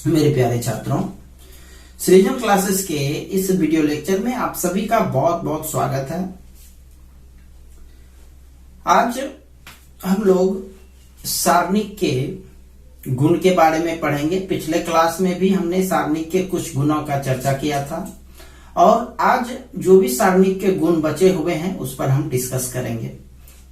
मेरे प्यारे छात्रों, सृजन क्लासेस के इस वीडियो लेक्चर में आप सभी का बहुत बहुत स्वागत है। आज हम लोग सारणिक के गुण के बारे में पढ़ेंगे। पिछले क्लास में भी हमने सारणिक के कुछ गुणों का चर्चा किया था और आज जो भी सारणिक के गुण बचे हुए हैं उस पर हम डिस्कस करेंगे।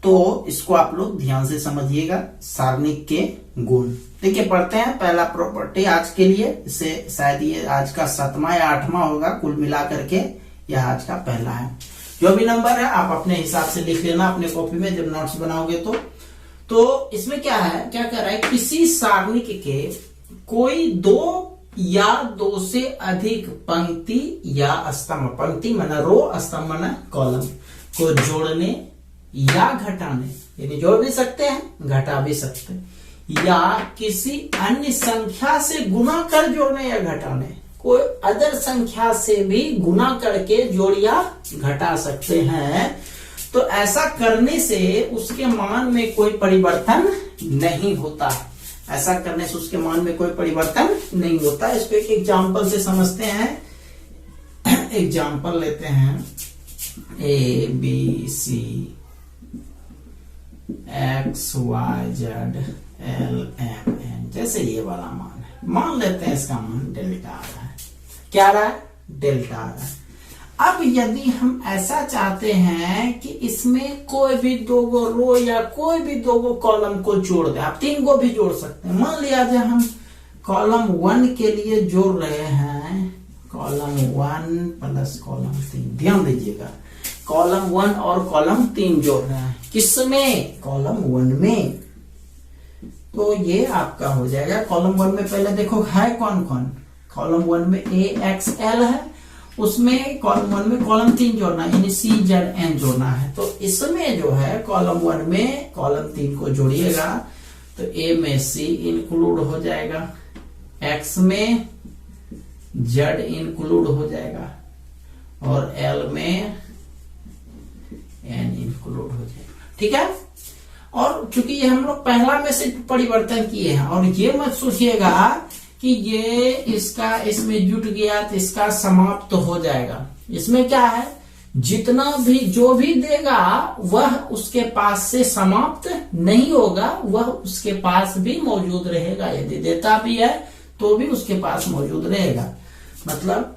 तो इसको आप लोग ध्यान से समझिएगा। सारणिक के गुण देखिए, पढ़ते हैं। पहला प्रॉपर्टी आज के लिए, इसे शायद ये आज का 7वां या 8वां होगा, कुल मिला करके यह आज का पहला है। जो भी नंबर है आप अपने हिसाब से लिख लेना अपने कॉपी में जब नोट्स बनाओगे तो इसमें क्या है, क्या कह रहा है, किसी सारणिक के कोई दो या दो से अधिक पंक्ति या स्तंभ, पंक्ति माना रो, स्तंभ माना कॉलम, को जोड़ने या घटाने, यानी जोड़ भी सकते हैं घटा भी सकते हैं, या किसी अन्य संख्या से गुना कर जोड़ने या घटाने, कोई अदर संख्या से भी गुना करके जोड़ या घटा सकते हैं। तो ऐसा करने से उसके मान में कोई परिवर्तन नहीं होता। ऐसा करने से उसके मान में कोई परिवर्तन नहीं होता। इसको एक एग्जाम्पल से समझते हैं। एग्जाम्पल लेते हैं, A B C X Y Z L M N, जैसे ये वाला मान है। मान लेते हैं इसका मान डेल्टा आ रहा है। क्या आ रहा है? डेल्टा आ रहा है। अब यदि हम ऐसा चाहते हैं कि इसमें कोई भी दो गो रो या कोई भी दो गो कॉलम को जोड़ दे, आप 3 गो भी जोड़ सकते हैं। मान लिया जाए हम कॉलम 1 के लिए जोड़ रहे हैं कॉलम 1 प्लस कॉलम 3। ध्यान दीजिएगा, कॉलम 1 और कॉलम 3 जोड़ रहे हैं। किसमें? कॉलम 1 में। तो ये आपका हो जाएगा कॉलम 1 में। पहले देखो है कौन कौन। कॉलम 1 में ए एक्स एल है, उसमें कॉलम 1 में कॉलम 3 जोड़ना है, यानी सी जेड एन जोड़ना है। तो इसमें जो है कॉलम 1 में कॉलम 3 को जोड़िएगा तो ए में सी इंक्लूड हो जाएगा, एक्स में जेड इंक्लूड हो जाएगा और एल में एन इंक्लूड हो जाएगा। ठीक है। और चूंकि ये हम लोग पहला में से परिवर्तन किए हैं, और ये मत सोचिएगा कि ये इसका इसमें जुट गया तो इसका समाप्त हो जाएगा। इसमें क्या है, जितना भी जो भी देगा वह उसके पास से समाप्त नहीं होगा, वह उसके पास भी मौजूद रहेगा। यदि देता भी है तो भी उसके पास मौजूद रहेगा। मतलब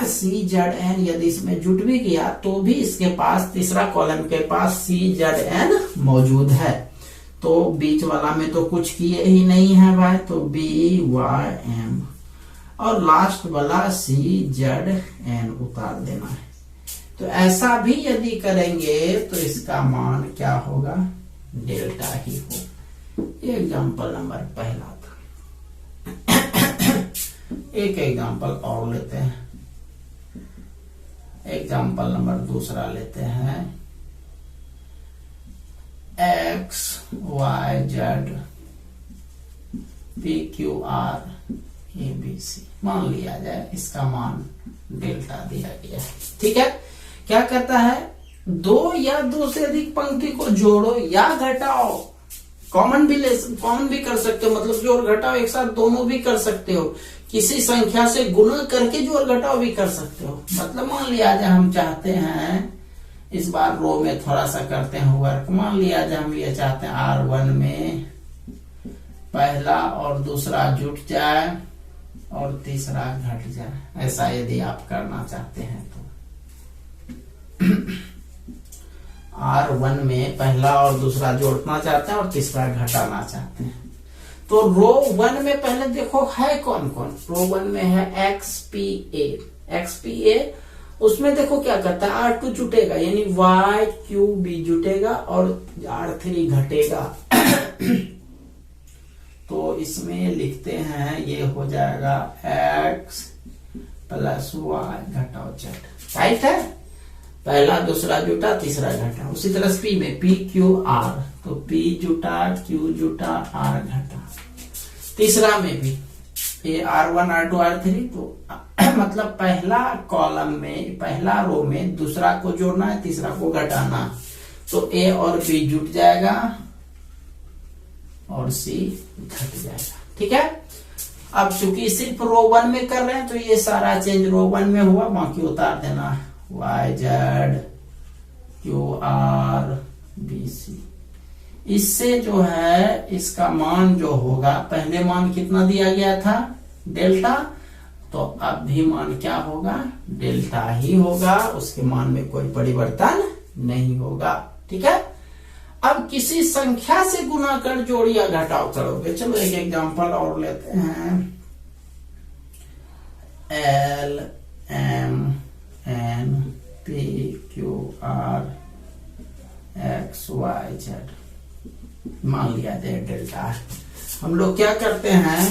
सी जेड एन यदि इसमें जुट भी गया तो भी इसके पास, तीसरा कॉलम के पास सी जेड एन मौजूद है। तो बीच वाला में तो कुछ किए ही नहीं है भाई, तो बी वाई एम, और लास्ट वाला सी जेड एन उतार देना है। तो ऐसा भी यदि करेंगे तो इसका मान क्या होगा, डेल्टा ही हो। ये एग्जाम्पल नंबर पहला था। एक एग्जाम्पल और लेते हैं। एग्जाम्पल नंबर दूसरा लेते हैं, X Y Z P Q R A B C मान लिया जाए, इसका मान डेल्टा दिया गया है। ठीक है। क्या करता है, दो या दो से अधिक पंक्ति को जोड़ो या घटाओ, कॉमन भी कर सकते हो, मतलब जोड़ घटाओ एक साथ दोनों भी कर सकते हो। किसी संख्या से गुणा करके जोड़ घटाओ भी कर सकते हो। मतलब मान लिया जाए हम चाहते हैं, इस बार रो में थोड़ा सा करते हैं वर्क। मान लिया जाए हम ये चाहते हैं R1 में पहला और दूसरा जुट जाए और तीसरा घट जाए। ऐसा यदि आप करना चाहते हैं तो R1 में पहला और दूसरा जोड़ना चाहते हैं और तीसरा घटाना चाहते हैं। तो रो 1 में पहले देखो है कौन कौन। रो 1 में है XPA, उसमें देखो क्या करता है, R2 जुटेगा, यानी YQB जुटेगा और R3 घटेगा। तो इसमें लिखते हैं ये हो जाएगा X प्लस Y घटाओ Z। राइट है, पहला दूसरा जुटा तीसरा घटा। उसी तरह P में PQR, तो P जुटा Q जुटा R घटा। तीसरा में भी ये R1 R2 R3, तो मतलब पहला कॉलम में पहला रो में दूसरा को जोड़ना है, तीसरा को घटाना। तो A और B जुट जाएगा और C घट जाएगा। ठीक है। अब चूंकि सिर्फ रो 1 में कर रहे हैं तो ये सारा चेंज रो 1 में हुआ, बाकी उतार देना YZ QR BC। इससे जो है इसका मान जो होगा, पहले मान कितना दिया गया था डेल्टा, तो अब भी मान क्या होगा डेल्टा ही होगा, उसके मान में कोई परिवर्तन नहीं होगा। ठीक है, अब किसी संख्या से गुना कर जोड़ या घटाव करोगे। चलो एक एग्जांपल और लेते हैं, L M N P Q R X Y Z मान लिया जाए डेल्टा। हम लोग क्या करते हैं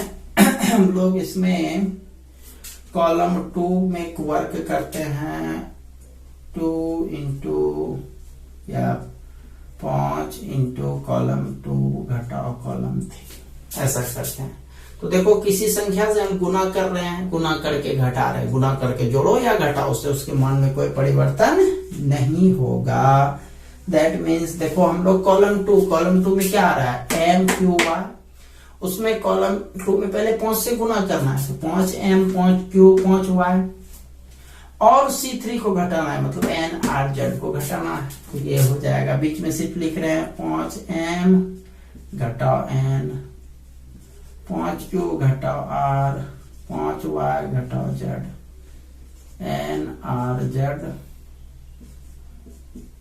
हम लोग इसमें कॉलम 2 में वर्क करते हैं, 2 इंटू या 5 इंटू कॉलम 2 घटाओ कॉलम 3, ऐसा करते हैं। तो देखो किसी संख्या से हम गुना कर रहे हैं, गुना करके घटा रहे हैं, गुना करके जोड़ो या घटाओ से उसके मान में कोई परिवर्तन नहीं होगा। दैट मीन्स देखो हम लोग कॉलम 2 में क्या आ रहा है MQY, उसमें कॉलम 2 में पहले 5 से गुना करना है, तो 5M 5Q 5Y, और C3 को घटाना है, मतलब NRZ को घटाना है, तो ये हो जाएगा। बीच में सिर्फ लिख रहे हैं 5M घटाओ N, 5Q घटाओ R, 5Y घटाओ Z, NRZ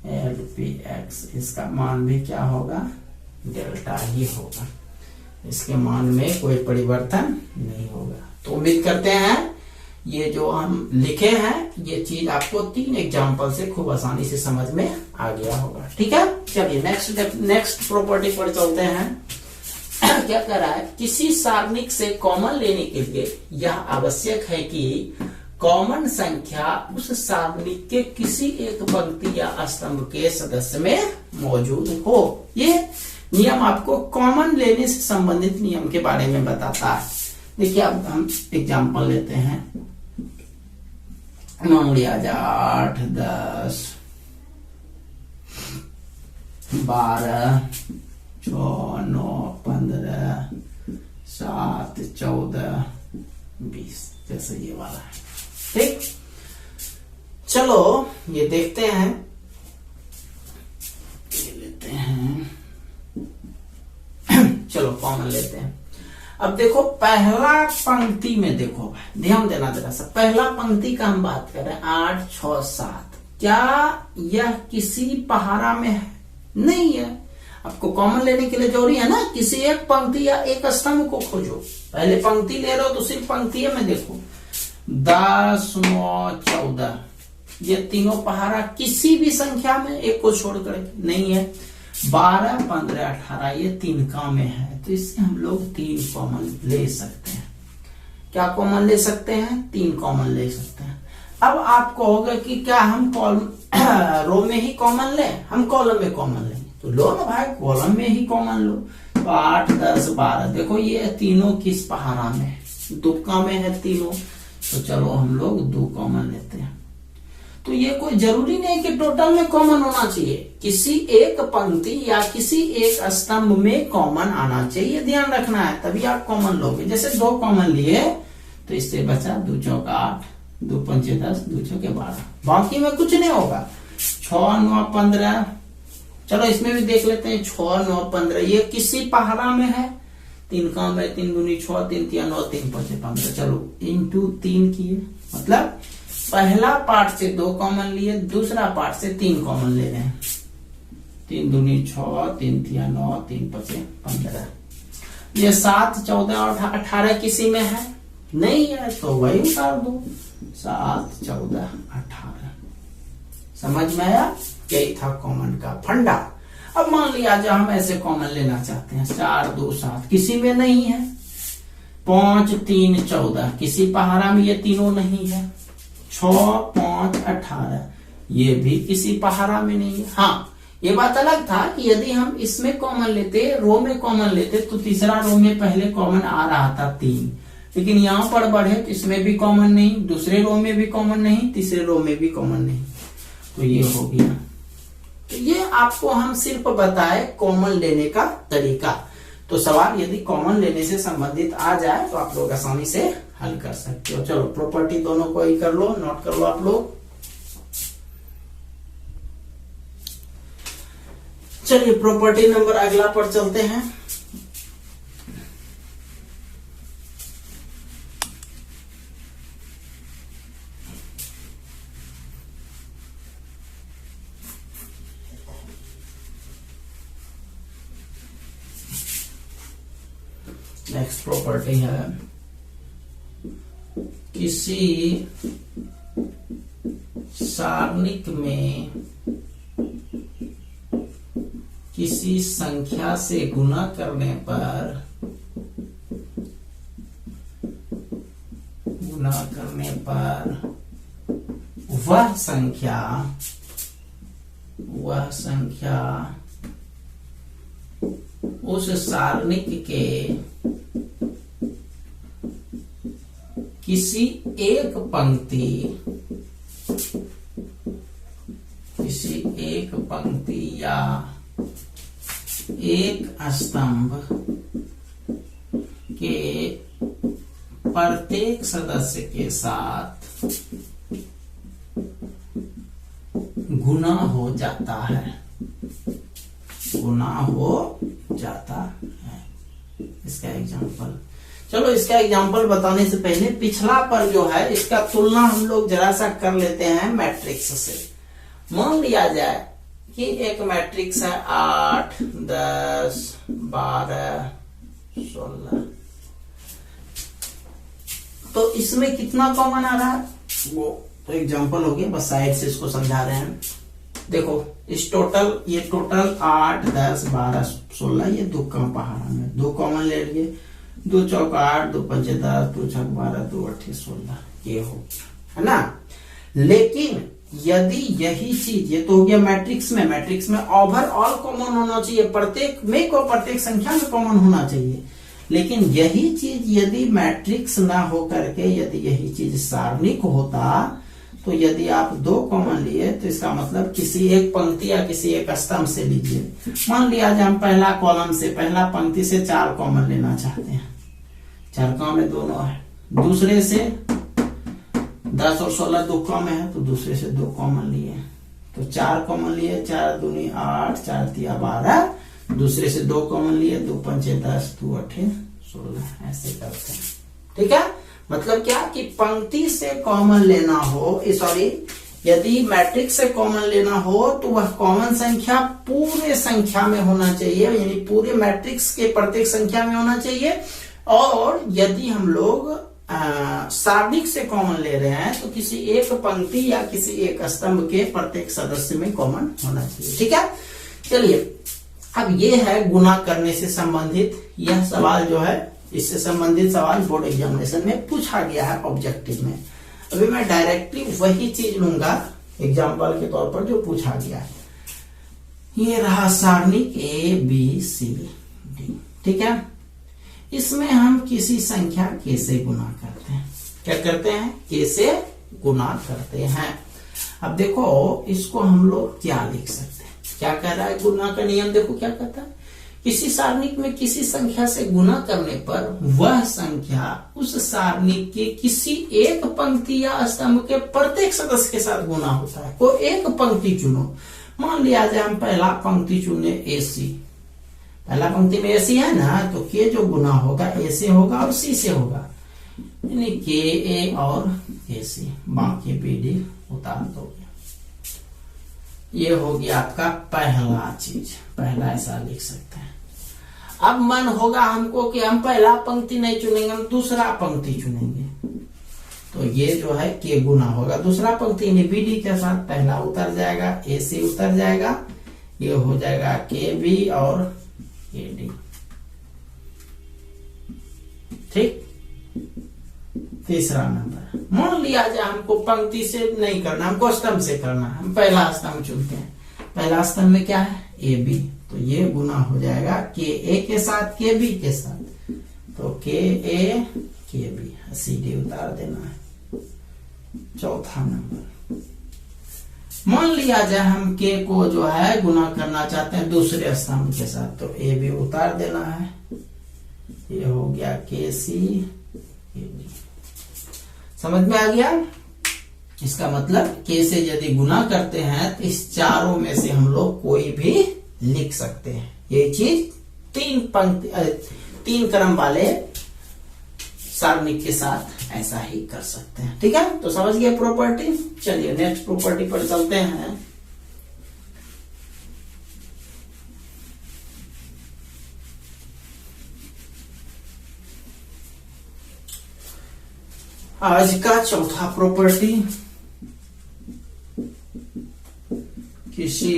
LPX। इसका मान भी क्या होगा डेल्टा ही होगा, इसके मान में कोई परिवर्तन नहीं होगा। तो उम्मीद करते हैं ये जो हम लिखे हैं ये चीज आपको 3 एग्जाम्पल से खूब आसानी से समझ में आ गया होगा। ठीक है, चलिए नेक्स्ट प्रॉपर्टी पर चलते हैं। क्या कर रहा है, किसी सारणिक से कॉमन लेने के लिए यह आवश्यक है कि कॉमन संख्या उस सारणिक के किसी एक पंक्ति या स्तंभ के सदस्य में मौजूद हो। ये नियम आपको कॉमन लेने से संबंधित नियम के बारे में बताता है। देखिए अब हम एग्जाम्पल लेते हैं, मान लिया जाए 8 10 12 6 9 15 7 14 20, जैसे ये वाला है। ठीक, चलो ये देखते हैं, ये लेते हैं चलो कॉमन लेते हैं। अब देखो पहला पंक्ति में देखो भाई, ध्यान देना जरा सा, पहला पंक्ति का हम बात कर रहे हैं 8 6 7, क्या यह किसी पहाड़ा में है? नहीं है। आपको कॉमन लेने के लिए जरूरी है ना, किसी एक पंक्ति या एक स्तंभ को खोजो। पहले पंक्ति ले रहे हो तो सिर्फ पंक्ति में देखो, 10 9 14, ये तीनों पहाड़ा किसी भी संख्या में एक को छोड़कर नहीं है। 12 15 18 ये 3 का में है, तो इससे हम लोग 3 कॉमन ले सकते हैं। क्या कॉमन ले सकते हैं? 3 कॉमन ले सकते हैं। अब आप कहोगे कि क्या हम रो में ही कॉमन ले, हम कॉलम में कॉमन लेंगे, तो लो ना भाई, कॉलम में ही कॉमन लो। तो 8 10 12 देखो ये तीनों किस पहाड़ा में है, दुक्का में है तीनों, तो चलो हम लोग 2 कॉमन लेते हैं। तो ये कोई जरूरी नहीं कि टोटल में कॉमन होना चाहिए, किसी एक पंक्ति या किसी एक स्तंभ में कॉमन आना चाहिए, ध्यान रखना है, तभी आप कॉमन लोगे। जैसे 2 कॉमन लिए तो इससे बचा 2 चौका 8, 2 पंचे 10, 2 चौके 12, बाकी में कुछ नहीं होगा। 6 9 15, चलो इसमें भी देख लेते हैं, 6 9 15 ये किसी पहाड़ा में है, 3 का में 3 दूनी 6, 3 3 9, 3 5 15, चलो इंटू 3 किए, मतलब पहला पार्ट से 2 कॉमन लिए, दूसरा पार्ट से 3 कॉमन ले रहे हैं। 3 दूनी 6, 3 3 9, 3 5 15, ये 7 14 और 18 किसी में है? नहीं है, तो वही उतार दो, 7 14 18। समझ में आया? यही था कॉमन का फंडा। अब मान लिया जो हम ऐसे कॉमन लेना चाहते हैं, 4 2 7 किसी में नहीं है, 5 3 14 किसी पहाड़ा में ये तीनों नहीं है, 6 5 18 ये भी किसी पहाड़ा में नहीं है। हाँ, ये बात अलग था कि यदि हम इसमें कॉमन लेते, रो में कॉमन लेते, तो तीसरा रो में पहले कॉमन आ रहा था 3, लेकिन यहाँ पर बढ़े तो इसमें भी कॉमन नहीं, दूसरे रो में भी कॉमन नहीं, तीसरे रो में भी कॉमन नहीं, तो ये हो गया। तो ये आपको हम सिर्फ बताए कॉमन लेने का तरीका। तो सवाल यदि कॉमन लेने से संबंधित आ जाए तो आप लोग आसानी से हल कर सकते हो। चलो प्रॉपर्टी दोनों को ही कर लो, नोट कर लो आप लोग। चलिए प्रॉपर्टी नंबर अगला पर चलते हैं। नेक्स्ट प्रॉपर्टी है किसी सारणिक में किसी संख्या से गुणा करने पर वह संख्या उस सारणिक के किसी एक पंक्ति या एक स्तंभ के प्रत्येक सदस्य के साथ गुना हो जाता है। इसका एग्जांपल, चलो इसका एग्जांपल बताने से पहले पिछला पर जो है इसका तुलना हम लोग जरा सा कर लेते हैं मैट्रिक्स से। मान लिया जाए कि एक मैट्रिक्स है 8, 10, 12, 16। तो इसमें कितना कॉमन आ रहा है वो तो एग्जांपल हो गया, बस साइड से इसको समझा रहे हैं। देखो इस ये टोटल 8, 10, 12, 16 ये दो कम पहाड़ा में 2 कॉमन ले लिए। 2 चौक 8, 2 पंचे 10, 2 छक 12, 2 अट्ठे 16 ये हो गया, है ना। लेकिन यदि यही चीज, ये तो हो गया मैट्रिक्स में ओवरऑल कॉमन होना चाहिए, प्रत्येक संख्या में कॉमन होना चाहिए। लेकिन यही चीज यदि मैट्रिक्स ना हो करके यदि यही चीज सारणिक होता, तो यदि आप 2 कॉमन लिए तो इसका मतलब किसी एक पंक्ति या किसी एक स्तंभ से लीजिए। मान लिया जाए हम पहला कॉलम से, पहला पंक्ति से 4 कॉमन लेना चाहते हैं, 4 कॉमन दोनों है। दूसरे से 10 और 16 2 कॉमन है, तो दूसरे से 2 कॉमन लिए, तो 4 कॉमन लिए, 4 दूनी 8, 4 तिया 12। दूसरे से 2 कॉमन लिए, 2 पंचे 10, 2 अट्ठे 16, ऐसे करते हैं। ठीक है, मतलब क्या कि पंक्ति से कॉमन लेना हो, यदि मैट्रिक्स से कॉमन लेना हो तो वह कॉमन संख्या पूरे संख्या में होना चाहिए, यानी पूरे मैट्रिक्स के प्रत्येक संख्या में होना चाहिए। और यदि हम लोग सारणिक से कॉमन ले रहे हैं तो किसी एक पंक्ति या किसी एक स्तंभ के प्रत्येक सदस्य में कॉमन होना चाहिए। ठीक है, चलिए अब ये है गुणा करने से संबंधित यह सवाल जो है, इससे संबंधित सवाल बोर्ड एग्जामिनेशन में पूछा गया है ऑब्जेक्टिव में। अभी मैं डायरेक्टली वही चीज लूंगा एग्जाम्पल के तौर पर जो पूछा गया है। ये रहा सारणिक ABCD, ठीक है। इसमें हम किसी संख्या K से गुना करते हैं। क्या करते हैं? K से गुना करते हैं। अब देखो इसको हम लोग क्या लिख सकते हैं, क्या कह रहा है गुना का नियम, देखो क्या कहता है, किसी सारणिक में किसी संख्या से गुना करने पर वह संख्या उस सारणिक के किसी एक पंक्ति या स्तंभ के प्रत्येक सदस्य के साथ गुना होता है। कोई एक पंक्ति चुनो, मान लिया जाए हम पहला पंक्ति चुने AC, पहला पंक्ति में AC है ना, तो K जो गुना होगा A से होगा और C से होगा, यानी KA और KC, बाकी BD उतार दोगे। ये हो गया आपका पहला चीज, पहला ऐसा लिख सकते हैं। अब मन होगा हमको कि हम पहला पंक्ति नहीं चुनेंगे, हम दूसरा पंक्ति चुनेंगे, तो ये जो है K गुना होगा दूसरा पंक्ति यानी BD के साथ, पहला उतर जाएगा, AC उतर जाएगा, ये हो जाएगा KB और KD। ठीक, तीसरा नंबर, मान लिया जाए हमको पंक्ति से नहीं करना, हमको स्तंभ से करना, हम पहला स्तंभ चुनते हैं। पहला स्तंभ में क्या है AB, तो ये गुना हो जाएगा KA के साथ KB के साथ, तो KA KB, CD उतार देना है। चौथा नंबर, मान लिया जाए हम के को जो है गुना करना चाहते हैं दूसरे स्तंभ के साथ, तो ए भी उतार देना है। ये हो गया के सी ए बी। समझ में आ गया? इसका मतलब के से यदि गुना करते हैं तो इस चारों में से हम लोग कोई भी लिख सकते हैं। ये चीज तीन क्रम वाले सारणिक के साथ ऐसा ही कर सकते हैं। ठीक है, तो समझ गए प्रॉपर्टी। चलिए नेक्स्ट प्रॉपर्टी पर चलते हैं। आज का चौथा प्रॉपर्टी, किसी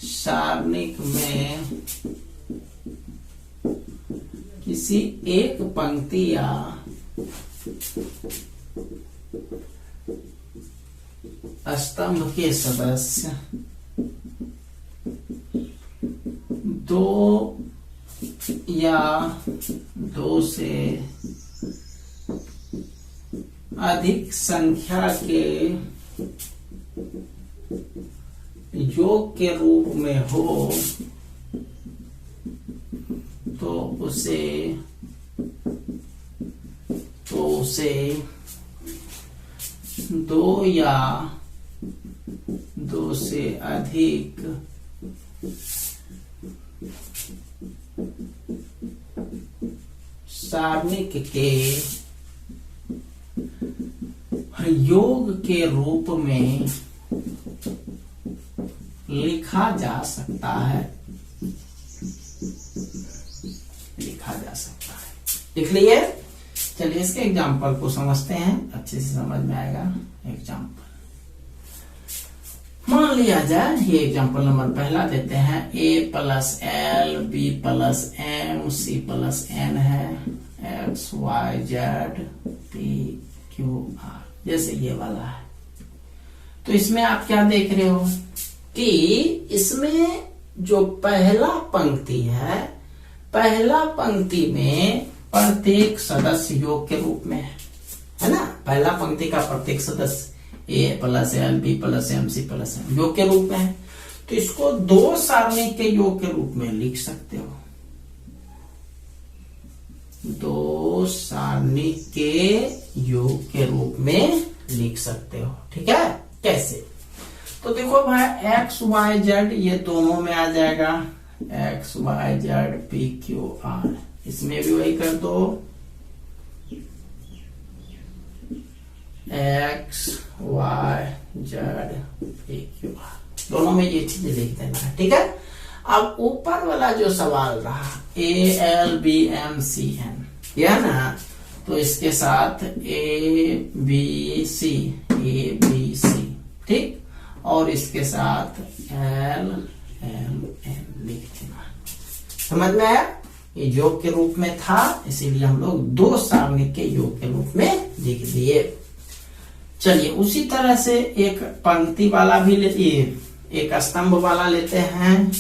सारणिक में किसी एक पंक्ति या स्तंभ के सदस्य दो या दो से अधिक संख्या के योग के रूप में हो तो उसे दो या दो से अधिक सारणिक के योग के रूप में लिखा जा सकता है। लिख लिए? चलिए इसके एग्जाम्पल को समझते हैं, अच्छे से समझ में आएगा। एग्जाम्पल मान लिया जाए, ये एग्जाम्पल नंबर पहला देते हैं, a plus L B plus M C plus N है, X Y Z P Q R, जैसे ये वाला है। तो इसमें आप क्या देख रहे हो कि इसमें जो पहला पंक्ति है, पहला पंक्ति में प्रत्येक सदस्य योग के रूप में है ना। पहला पंक्ति का प्रत्येक सदस्य A plus L B plus M C plus M योग के रूप में है। तो इसको दो सारणिक के योग के रूप में लिख सकते हो, दो सारणिक के योग के रूप में लिख सकते हो। ठीक है, कैसे? तो देखो भाई एक्स वाई जेड ये दोनों में आ जाएगा, X Y Z P Q R, इसमें भी वही कर दो, X Y Z P Q R, दोनों में ये चीजें लिख देना है। ठीक है, अब ऊपर वाला जो सवाल रहा A L B M C N, यह ना, तो इसके साथ ए बी सी, ठीक, और इसके साथ एल एम एन लिख देना। समझ में आया? ये योग के रूप में था, इसीलिए हम लोग दो सारणिक के योग के रूप में लिख दिए। चलिए उसी तरह से एक पंक्ति वाला भी लेते, एक स्तंभ वाला लेते हैं,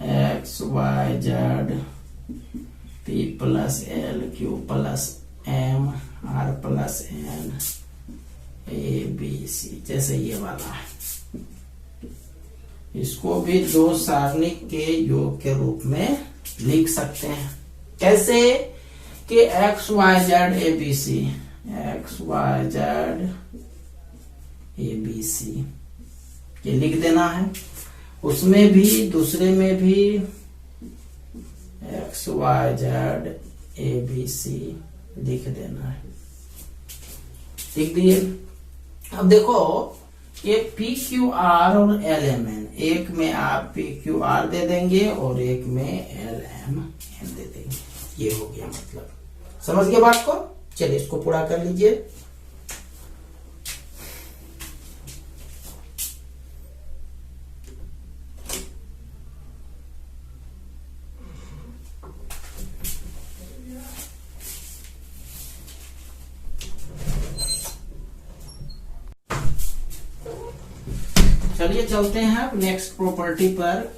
X Y Z P plus L Q plus M R plus N A B C, जैसे ये वाला है। इसको भी दो सारणिक के योग के रूप में लिख सकते हैं। कैसे? कि X Y Z A B C, X Y Z A B C, ये लिख देना है। उसमें भी दूसरे में भी X Y Z A B C लिख देना है। लिख दिए। अब देखो ये पी क्यू आर और एल एम एन, एक में आप पी क्यू आर दे देंगे और एक में एल एम एन दे देंगे। ये हो गया, मतलब समझ गए बात को? चलिए इसको पूरा कर लीजिए। चलिए चलते हैं अब नेक्स्ट प्रॉपर्टी पर।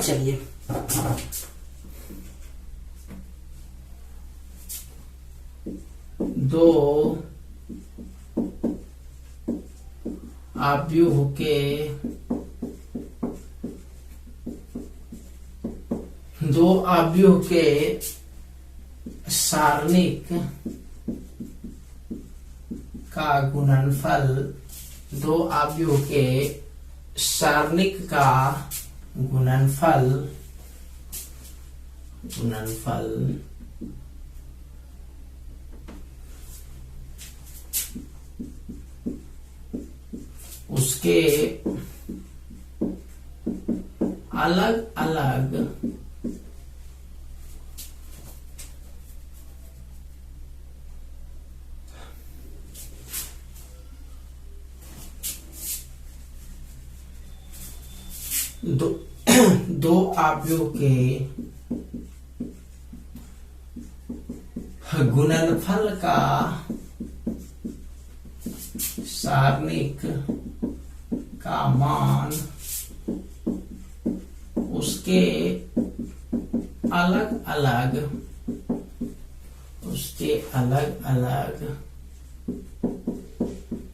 चलिए दो आव्यूह के सारणिक का गुणनफल, दो आव्यूह के सारणिक का गुणनफल उसके अलग अलग दो आव्यूह के गुणनफल का सारणिक का मान उसके अलग अलग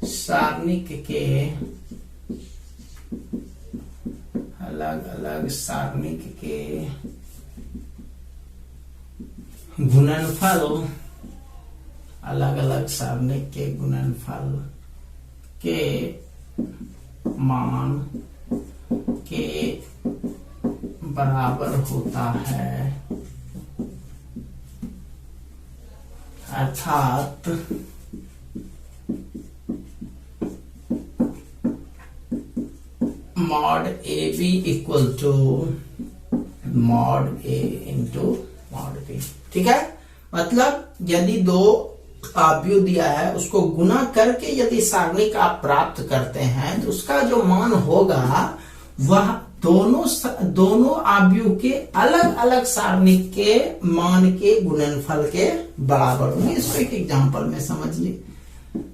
सारणिक के गुणनफल, अलग-अलग सारणिक के गुणनफल के मान के बराबर होता है, अर्थात mod AB equal to mod A into mod B। ठीक है, मतलब यदि दो आव्यूह दिया है उसको गुना करके यदि सारणिक आप प्राप्त करते हैं तो उसका जो मान होगा वह दोनों आव्यूह के अलग अलग सारणिक के मान के गुणनफल के बराबर होंगे। इसको एक एग्जांपल में समझ लीजिए।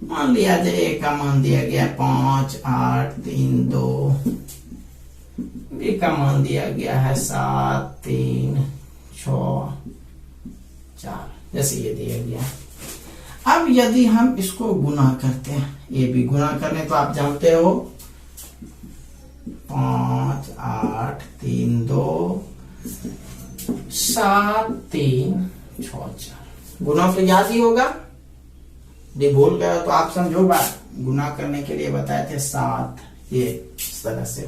मान लिया जाए ए का मान दिया गया 5, 8, 3, 2, बी का मान दिया गया है 7, 3, 6, 4, जैसे ये दिया गया है। अब यदि हम इसको गुना करते हैं, ये भी गुना करने तो आप जानते हो 5, 8, 3, 2, 7, 3, 6, 4 गुना तो याद ही होगा। ये भूल गया तो आप समझो बात, गुना करने के लिए बताए थे 7, ये इस तरह से।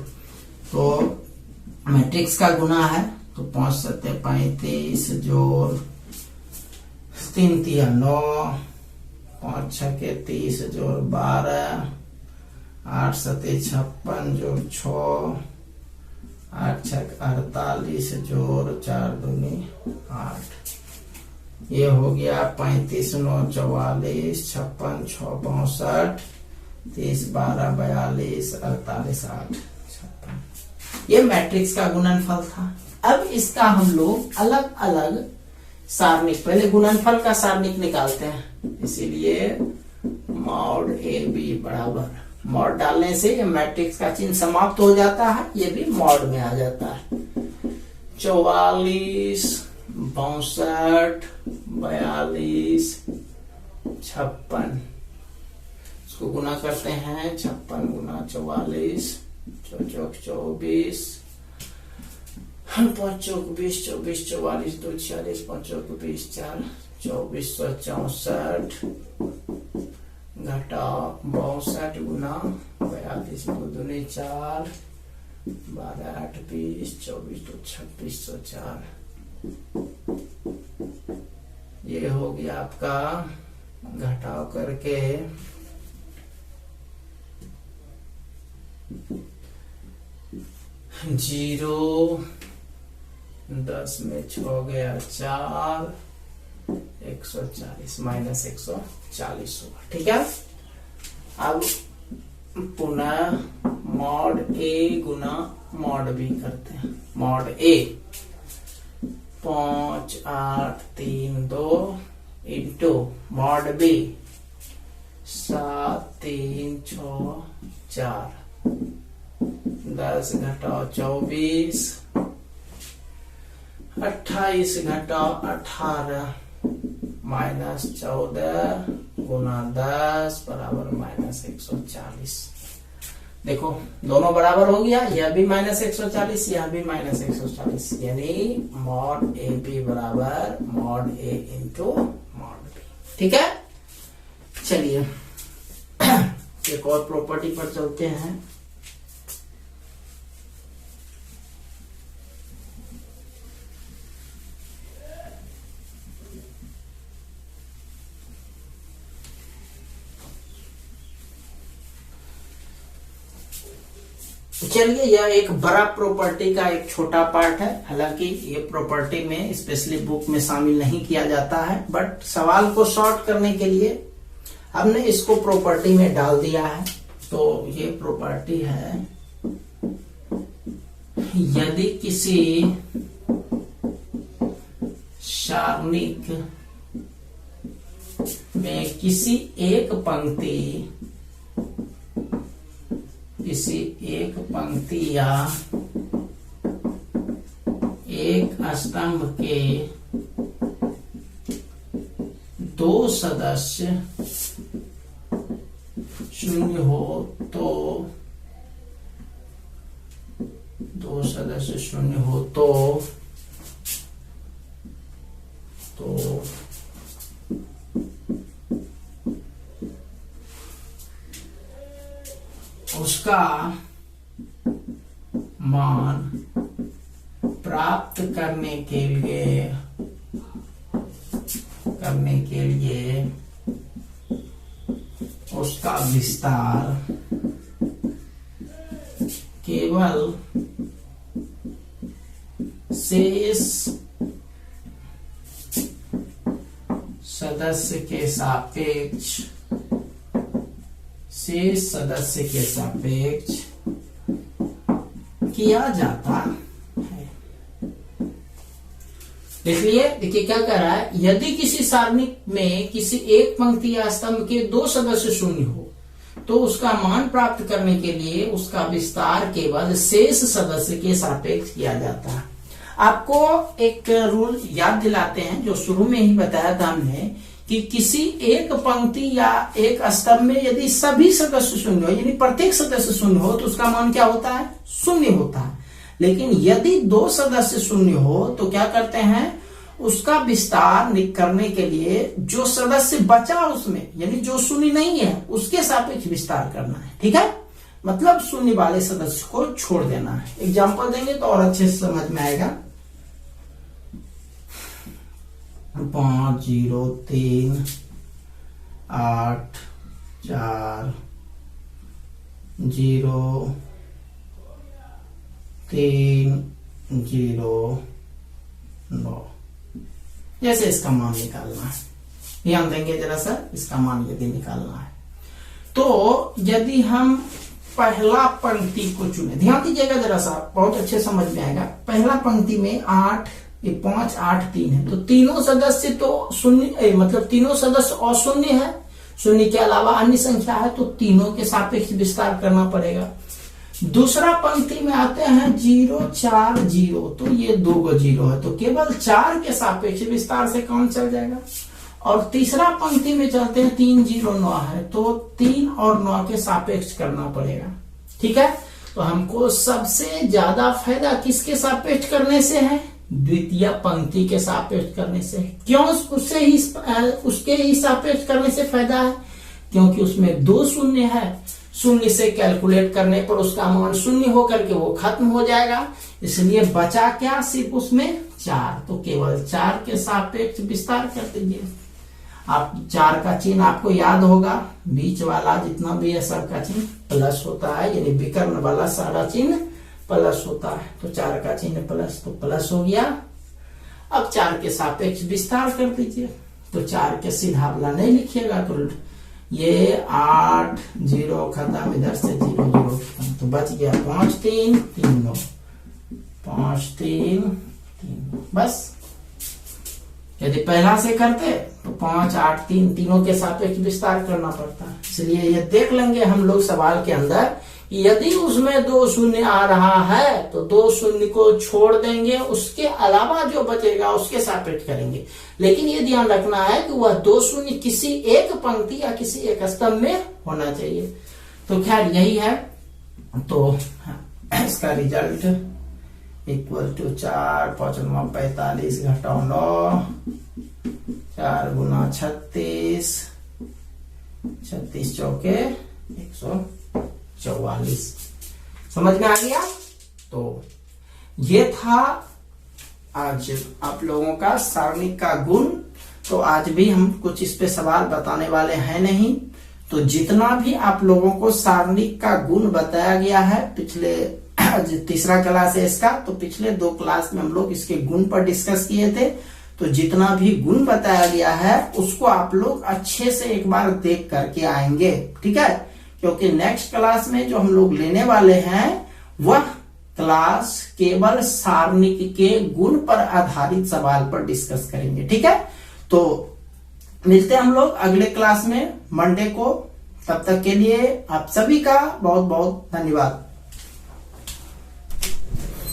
तो मैट्रिक्स का गुना है तो 5 7 35 जोड़ 3 3 9, 5 6 30 जोड़ 12, 8 7 56 जोड़ 6, 8 6 48 जोड़ 4 दूनी 8। ये हो गया 35 9 44, 56 6 62, 30 12 42, 48 8 56। ये मैट्रिक्स का गुणनफल था। अब इसका हम लोग अलग अलग सारणिक, पहले गुणनफल का सारणिक निकालते हैं, इसीलिए मॉड ए बी बराबर, मॉड डालने से ये मैट्रिक्स का चिन्ह समाप्त हो जाता है, ये भी मॉड में आ जाता है। 44 62 42 56, इसको गुना करते हैं 56 गुना 44, 24 5 20 24 44 2 46 5 20 4 2464 घटा 62 गुना 42 2 दूनी 4 12 8 20 24 2 2604। ये हो गया आपका घटाव करके 0 10 में 6 गया 4 140 माइनस 140 हुआ। ठीक है, अब पुनः मॉड ए गुना मॉड बी करते हैं। मॉड ए 5 8 3 2 इंटू मॉड बी 7 3 6 4, 10 घटाओ 24 28 घटा 18 माइनस 14 गुना 10 बराबर माइनस 140। देखो दोनों बराबर हो गया, यह भी माइनस 140, यह भी माइनस 140, यानी मॉड ए बी बराबर मॉड ए इंटू मॉड बी। ठीक है, चलिए एक और प्रॉपर्टी पर चलते हैं। चलिए यह एक बड़ा प्रॉपर्टी का एक छोटा पार्ट है, हालांकि ये प्रॉपर्टी में स्पेशली बुक में शामिल नहीं किया जाता है, बट सवाल को सॉर्ट करने के लिए हमने इसको प्रॉपर्टी में डाल दिया है। तो ये प्रॉपर्टी है, यदि किसी सारणिक में किसी एक पंक्ति या एक स्तंभ के दो सदस्य शून्य हो तो उसका मान प्राप्त करने के लिए उसका विस्तार केवल शेष सदस्य के सापेक्ष किया जाता है। देखिए क्या कह रहा है, यदि किसी सारणिक में किसी एक पंक्ति या स्तंभ के दो सदस्य शून्य हो तो उसका मान प्राप्त करने के लिए उसका विस्तार केवल शेष सदस्य के सापेक्ष किया जाता है। आपको एक रूल याद दिलाते हैं जो शुरू में ही बताया था हमने, कि किसी एक पंक्ति या एक स्तंभ में यदि सभी सदस्य शून्य हो, यानी प्रत्येक सदस्य शून्य हो, तो उसका मान क्या होता है, शून्य होता है। लेकिन यदि दो सदस्य शून्य हो तो क्या करते हैं, उसका विस्तार करने के लिए जो सदस्य बचा उसमें, यानी जो शून्य नहीं है उसके सापेक्ष विस्तार करना है। ठीक है, मतलब शून्य वाले सदस्य को छोड़ देना है। एग्जाम्पल देंगे तो और अच्छे से समझ में आएगा। 5 0 3 8 4 0 3 0 9, जैसे इसका मान निकालना है, ध्यान देंगे जरा सा, इसका मान यदि निकालना है तो यदि हम पहला पंक्ति को चुने, ध्यान दीजिएगा जरा सा, बहुत अच्छे समझ में आएगा। पहला पंक्ति में 8 5 8 3 है, तो तीनों सदस्य तो शून्य, मतलब तीनों सदस्य अशून्य है, शून्य के अलावा अन्य संख्या है, तो तीनों के सापेक्ष विस्तार करना पड़ेगा। दूसरा पंक्ति में आते हैं 0 4 0, तो ये 2 गो 0 है, तो केवल 4 के सापेक्ष विस्तार से काम चल जाएगा। और तीसरा पंक्ति में चलते हैं 3 0 9 है, तो 3 और 9 के सापेक्ष करना पड़ेगा। ठीक है, तो हमको सबसे ज्यादा फायदा किसके सापेक्ष करने से है, द्वितीय पंक्ति के सापेक्ष करने से। क्यों उसके ही सापेक्ष करने से फायदा है, क्योंकि उसमें 2 शून्य है, शून्य से कैलकुलेट करने पर उसका मान शून्य होकर के वो खत्म हो जाएगा, इसलिए बचा क्या, सिर्फ उसमें 4, तो केवल 4 के सापेक्ष विस्तार कर दीजिए। आप 4 का चिन्ह आपको याद होगा, बीच वाला जितना भी है सबका चिन्ह प्लस होता है, यानी विकर्ण वाला सारा चिन्ह प्लस होता है, तो 4 का चिन्ह प्लस, तो प्लस हो गया। अब 4 के सापेक्ष विस्तार कर दीजिए, तो 4 के सीधा वाला नहीं लिखिएगा, तो ये 8 0 खत्म, इधर से 0 0 खत्म, तो बच गया 5 3 3 9, 5 3 3 9, बस। यदि पहला से करते तो 5 8 3 तीनों के सापेक्ष विस्तार करना पड़ता है, इसलिए ये देख लेंगे हम लोग सवाल के अंदर यदि उसमें 2 शून्य आ रहा है तो 2 शून्य को छोड़ देंगे, उसके अलावा जो बचेगा उसके सापेक्ष करेंगे। लेकिन ये ध्यान रखना है कि वह 2 शून्य किसी एक पंक्ति या किसी एक स्तंभ में होना चाहिए। तो खैर यही है। तो इसका रिजल्ट इक्वल टू 4 5 45 घटाओ 9 4 गुना 36 36 चौके 144। समझ में आ गया। तो ये था आज आप लोगों का सारणिक का गुण। तो आज भी हम कुछ इस पे सवाल बताने वाले हैं नहीं। तो जितना भी आप लोगों को सारणिक का गुण बताया गया है, पिछले तीसरा क्लास है इसका, तो पिछले 2 क्लास में हम लोग इसके गुण पर डिस्कस किए थे। तो जितना भी गुण बताया गया है उसको आप लोग अच्छे से एक बार देख करके आएंगे, ठीक है। क्योंकि नेक्स्ट क्लास में जो हम लोग लेने वाले हैं वह क्लास केवल सारणिक के गुण पर आधारित सवाल पर डिस्कस करेंगे, ठीक है। तो मिलते हैं हम लोग अगले क्लास में मंडे को। तब तक के लिए आप सभी का बहुत बहुत धन्यवाद।